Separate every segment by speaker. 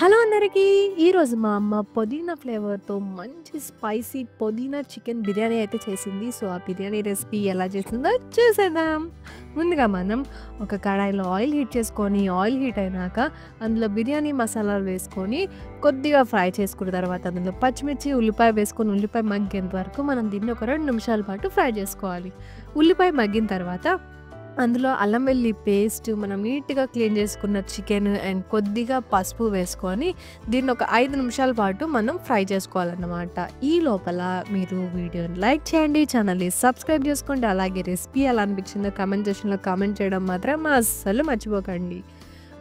Speaker 1: Hello అందరికీ! ఈరోజు మా అమ్మ పుదీనా ఫ్లేవర్‌తో మంచి స్పైసీ పుదీనా చికెన్ బిర్యానీ అయితే చేసింది. సో, ఆ బిర్యానీ రెసిపీ ఎలా చేసిందో చూసేద్దాం. ముందుగా మనం ఒక కడాయిలో ఆయిల్ హీట్ చేసుకొని, ఆయిల్ హీట్ అయినాక అందులో బిర్యానీ మసాలాలు వేసుకొని కొద్దిగా ఫ్రై చేసుకున్న తర్వాత అందులో పచ్చిమిర్చి, ఉల్లిపాయ వేసుకొని ఉల్లిపాయ మగ్గేంత వరకు మనం దీన్ని ఒక 2 నిమిషాల పాటు ఫ్రై చేసుకోవాలి. ఉల్లిపాయ మగ్గిన తర్వాత అందులో అల్లం వెల్లి పేస్ట్, మనం నీట్‌గా క్లీన్ చేసుకున్న చికెన్ అండ్ కొద్దిగా పసుపు వేసుకొని దీన్ని ఒక 5 నిమిషాల పాటు మనం ఫ్రై చేసుకోవాలన్నమాట. ఈ లోపల మీరు వీడియోని లైక్ చేయండి, ఛానల్‌ని సబ్స్క్రైబ్ చేసుకోండి. అలాగే రెసిపీ ఎలా అనిపించిందో కామెంట్ సెక్షన్‌లో కామెంట్ చేయడం మాత్రం అస్సలు మర్చిపోకండి.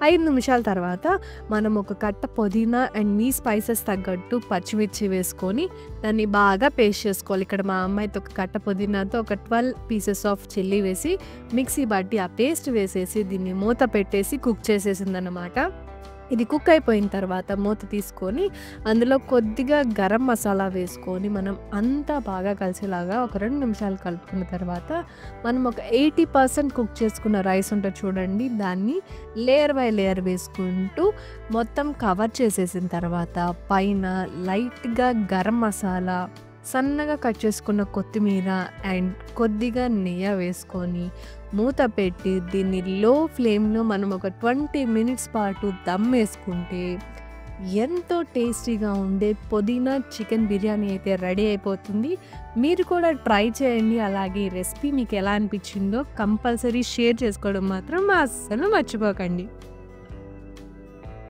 Speaker 1: 5 నిమిషాల తర్వాత మనం ఒక కట్ట పుదీనా అండ్ మీ స్పైసెస్ తగ్గట్టు పచ్చిమిర్చి వేసుకొని దాన్ని బాగా పేస్ట్ చేసుకోవాలి. ఇక్కడ మా అమ్మ అయితే ఒక కట్ట పుదీనాతో ఒక 12 పీసెస్ ఆఫ్ చిల్లీ వేసి మిక్సీ బట్టి ఆ పేస్ట్ వేసేసి దీన్ని మూత పెట్టేసి కుక్ చేసేసిందనమాట. ఇది కుక్ అయిపోయిన తర్వాత మూత తీసుకొని అందులో కొద్దిగా గరం మసాలా వేసుకొని మనం అంతా బాగా కలిసేలాగా ఒక 2 నిమిషాలు కలుపుకున్న తర్వాత మనం ఒక 80% కుక్ చేసుకున్న రైస్ ఉంటుంది చూడండి, దాన్ని లేయర్ బై లేయర్ వేసుకుంటూ మొత్తం కవర్ చేసేసిన తర్వాత పైన లైట్‌గా గరం మసాలా, సన్నగా కట్ చేసుకున్న కొత్తిమీర అండ్ కొద్దిగా నెయ్యి వేసుకొని మూత పెట్టి దీన్ని లో ఫ్లేమ్‌లో మనం ఒక 20 మినిట్స్ పాటు దమ్ వేసుకుంటే ఎంతో టేస్టీగా ఉండే పుదీనా చికెన్ బిర్యానీ అయితే రెడీ అయిపోతుంది. మీరు కూడా ట్రై చేయండి. అలాగే ఈ రెసిపీ మీకు ఎలా అనిపించిందో కంపల్సరీ షేర్ చేసుకోవడం మాత్రం అస్సలు మర్చిపోకండి.